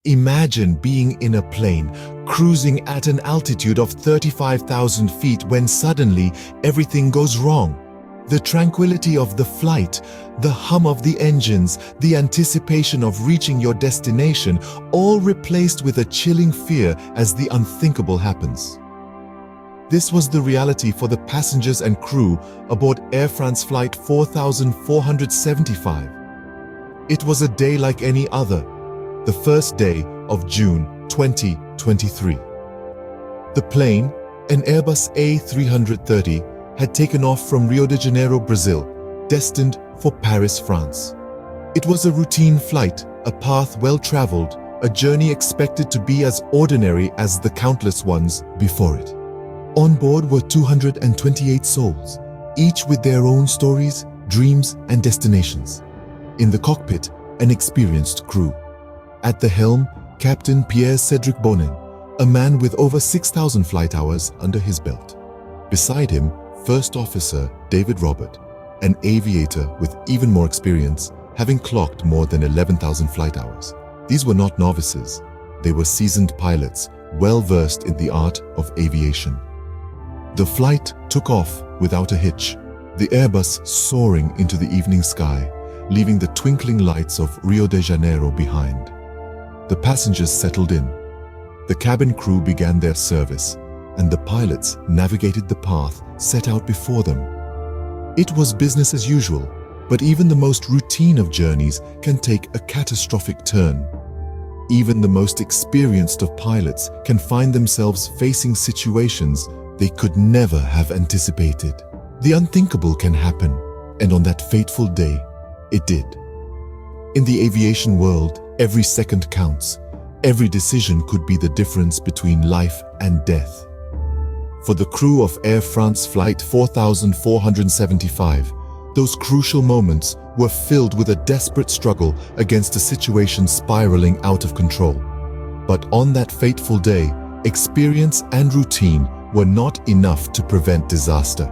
Imagine being in a plane, cruising at an altitude of 35,000 feet when suddenly everything goes wrong. The tranquility of the flight, the hum of the engines, the anticipation of reaching your destination, all replaced with a chilling fear as the unthinkable happens. This was the reality for the passengers and crew aboard Air France Flight 4475. It was a day like any other. The first day of June 2023. The plane, an Airbus A330, had taken off from Rio de Janeiro, Brazil, destined for Paris, France. It was a routine flight, a path well traveled, a journey expected to be as ordinary as the countless ones before it. On board were 228 souls, each with their own stories, dreams, and destinations. In the cockpit, an experienced crew. At the helm, Captain Pierre-Cedric Bonin, a man with over 6,000 flight hours under his belt. Beside him, First Officer David Robert, an aviator with even more experience, having clocked more than 11,000 flight hours. These were not novices. They were seasoned pilots, well versed in the art of aviation. The flight took off without a hitch, the Airbus soaring into the evening sky, leaving the twinkling lights of Rio de Janeiro behind. The passengers settled in. The cabin crew began their service, and the pilots navigated the path set out before them. It was business as usual, but even the most routine of journeys can take a catastrophic turn. Even the most experienced of pilots can find themselves facing situations they could never have anticipated. The unthinkable can happen, and on that fateful day, it did. In the aviation world, every second counts. Every decision could be the difference between life and death. For the crew of Air France Flight 4475, those crucial moments were filled with a desperate struggle against a situation spiraling out of control. But on that fateful day, experience and routine were not enough to prevent disaster.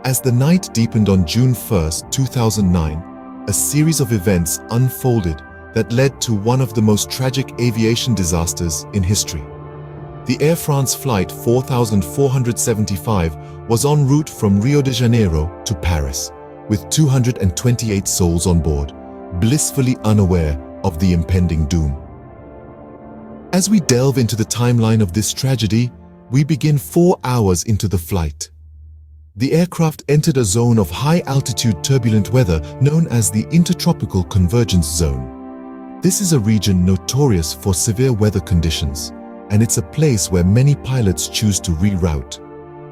As the night deepened on June 1st, 2009, a series of events unfolded that led to one of the most tragic aviation disasters in history. The Air France Flight 4475 was en route from Rio de Janeiro to Paris, with 228 souls on board, blissfully unaware of the impending doom. As we delve into the timeline of this tragedy, we begin 4 hours into the flight. The aircraft entered a zone of high-altitude turbulent weather known as the Intertropical Convergence Zone. This is a region notorious for severe weather conditions, and it's a place where many pilots choose to reroute.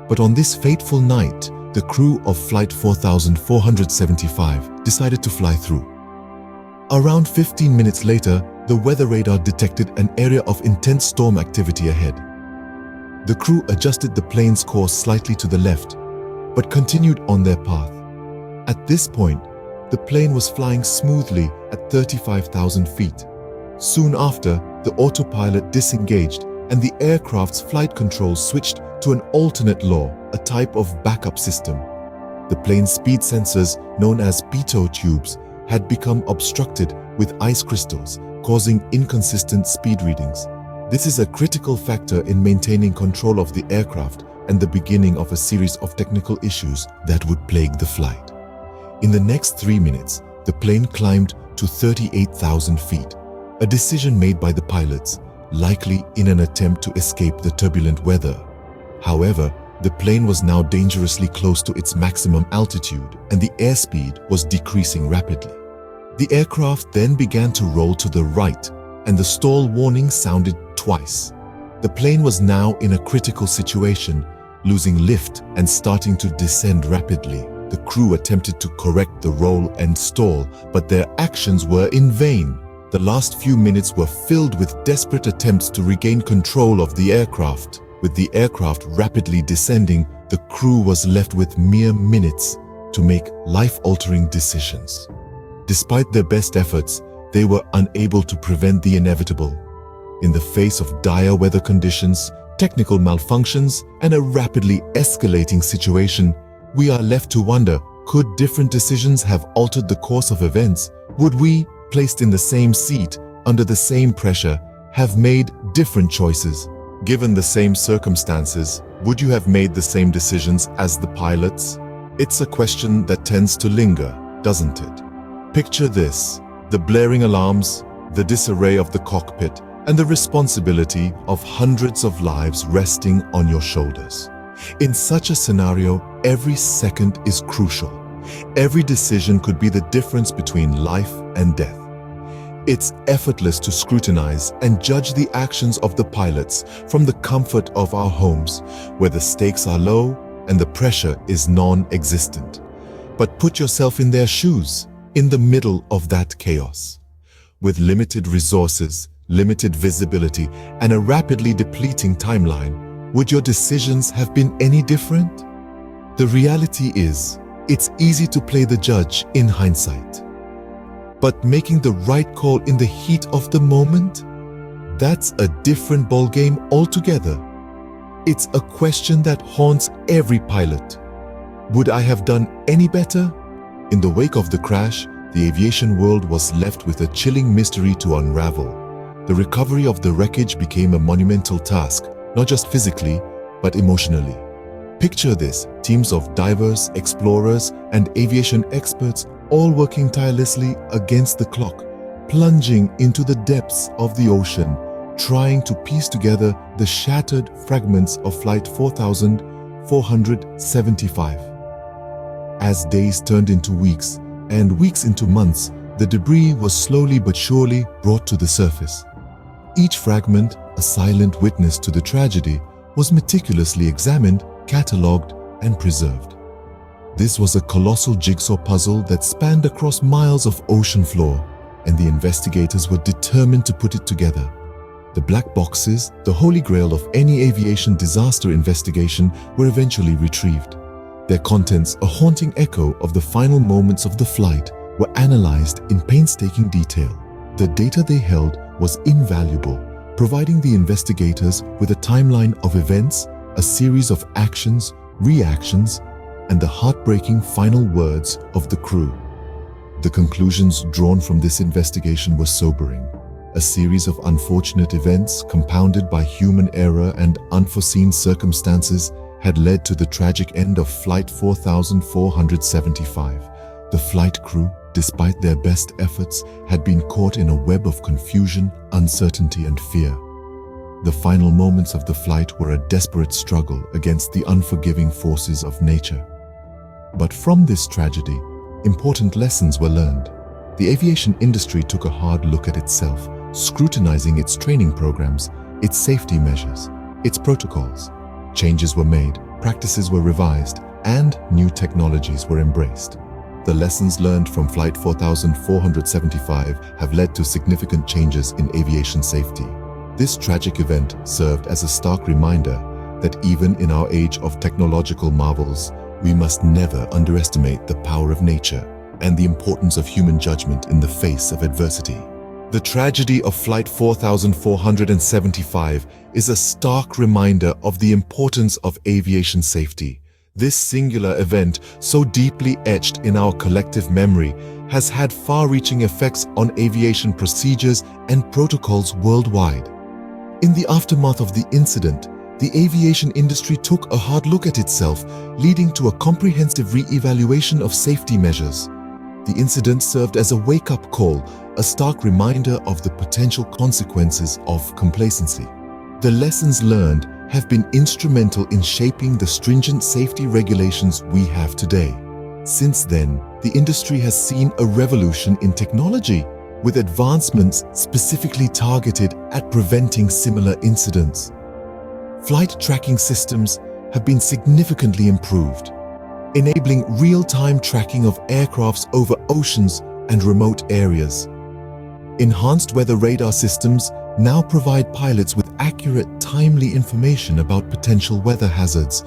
But on this fateful night, the crew of Flight 4475 decided to fly through. Around 15 minutes later, the weather radar detected an area of intense storm activity ahead. The crew adjusted the plane's course slightly to the left, but continued on their path. At this point, the plane was flying smoothly at 35,000 feet. Soon after, the autopilot disengaged and the aircraft's flight controls switched to an alternate law, a type of backup system. The plane's speed sensors, known as pitot tubes, had become obstructed with ice crystals, causing inconsistent speed readings. This is a critical factor in maintaining control of the aircraft and the beginning of a series of technical issues that would plague the flight. In the next 3 minutes, the plane climbed to 38,000 feet, a decision made by the pilots, likely in an attempt to escape the turbulent weather. However, the plane was now dangerously close to its maximum altitude and the airspeed was decreasing rapidly. The aircraft then began to roll to the right and the stall warning sounded twice. The plane was now in a critical situation, losing lift and starting to descend rapidly. The crew attempted to correct the roll and stall, but their actions were in vain. The last few minutes were filled with desperate attempts to regain control of the aircraft. With the aircraft rapidly descending, the crew was left with mere minutes to make life-altering decisions. Despite their best efforts, they were unable to prevent the inevitable. In the face of dire weather conditions, technical malfunctions, and a rapidly escalating situation, we are left to wonder, could different decisions have altered the course of events? Would we, placed in the same seat, under the same pressure, have made different choices. Given the same circumstances, would you have made the same decisions as the pilots? It's a question that tends to linger, doesn't it? Picture this: the blaring alarms, the disarray of the cockpit, and the responsibility of hundreds of lives resting on your shoulders. In such a scenario, every second is crucial. Every decision could be the difference between life and death. It's effortless to scrutinize and judge the actions of the pilots from the comfort of our homes, where the stakes are low and the pressure is non-existent. But put yourself in their shoes, in the middle of that chaos. With limited resources, limited visibility, and a rapidly depleting timeline, would your decisions have been any different? The reality is, it's easy to play the judge in hindsight. But making the right call in the heat of the moment? That's a different ballgame altogether. It's a question that haunts every pilot. Would I have done any better? In the wake of the crash, the aviation world was left with a chilling mystery to unravel. The recovery of the wreckage became a monumental task, not just physically, but emotionally. Picture this: teams of divers, explorers, and aviation experts all working tirelessly against the clock, plunging into the depths of the ocean, trying to piece together the shattered fragments of Flight 4475. As days turned into weeks, and weeks into months, the debris was slowly but surely brought to the surface. Each fragment, a silent witness to the tragedy, was meticulously examined, catalogued, and preserved. This was a colossal jigsaw puzzle that spanned across miles of ocean floor, and the investigators were determined to put it together. The black boxes, the holy grail of any aviation disaster investigation, were eventually retrieved. Their contents, a haunting echo of the final moments of the flight, were analyzed in painstaking detail. The data they held was invaluable, providing the investigators with a timeline of events, a series of actions, reactions, and the heartbreaking final words of the crew. The conclusions drawn from this investigation were sobering. A series of unfortunate events, compounded by human error and unforeseen circumstances, had led to the tragic end of Flight 4475. The flight crew, despite their best efforts, had been caught in a web of confusion, uncertainty, and fear. The final moments of the flight were a desperate struggle against the unforgiving forces of nature. But from this tragedy, important lessons were learned. The aviation industry took a hard look at itself, scrutinizing its training programs, its safety measures, its protocols. Changes were made, practices were revised, and new technologies were embraced. The lessons learned from Flight 4475 have led to significant changes in aviation safety. This tragic event served as a stark reminder that even in our age of technological marvels, we must never underestimate the power of nature and the importance of human judgment in the face of adversity. The tragedy of Flight 4475 is a stark reminder of the importance of aviation safety. This singular event, so deeply etched in our collective memory, has had far-reaching effects on aviation procedures and protocols worldwide. In the aftermath of the incident, the aviation industry took a hard look at itself, leading to a comprehensive re-evaluation of safety measures. The incident served as a wake-up call, a stark reminder of the potential consequences of complacency. The lessons learned have been instrumental in shaping the stringent safety regulations we have today. Since then, the industry has seen a revolution in technology, with advancements specifically targeted at preventing similar incidents. Flight tracking systems have been significantly improved, enabling real-time tracking of aircrafts over oceans and remote areas. Enhanced weather radar systems now provide pilots with accurate, timely information about potential weather hazards,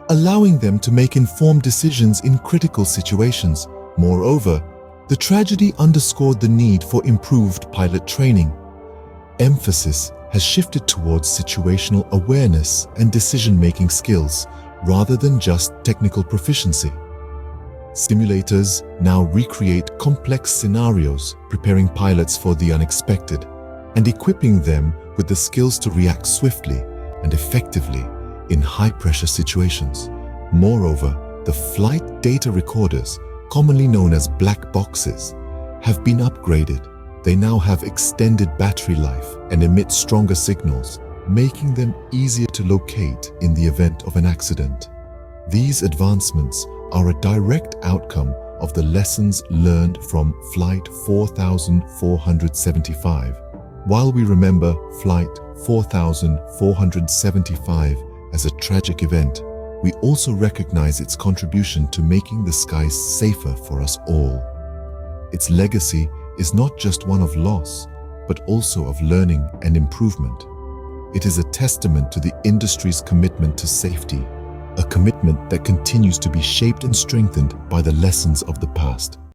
allowing them to make informed decisions in critical situations. Moreover, the tragedy underscored the need for improved pilot training. Emphasis has shifted towards situational awareness and decision-making skills, rather than just technical proficiency. Simulators now recreate complex scenarios, preparing pilots for the unexpected. and equipping them with the skills to react swiftly and effectively in high-pressure situations. Moreover, the flight data recorders, commonly known as black boxes, have been upgraded. They now have extended battery life and emit stronger signals, making them easier to locate in the event of an accident. These advancements are a direct outcome of the lessons learned from Flight 4475. While we remember Flight 4475 as a tragic event, we also recognize its contribution to making the skies safer for us all. Its legacy is not just one of loss, but also of learning and improvement. It is a testament to the industry's commitment to safety, a commitment that continues to be shaped and strengthened by the lessons of the past.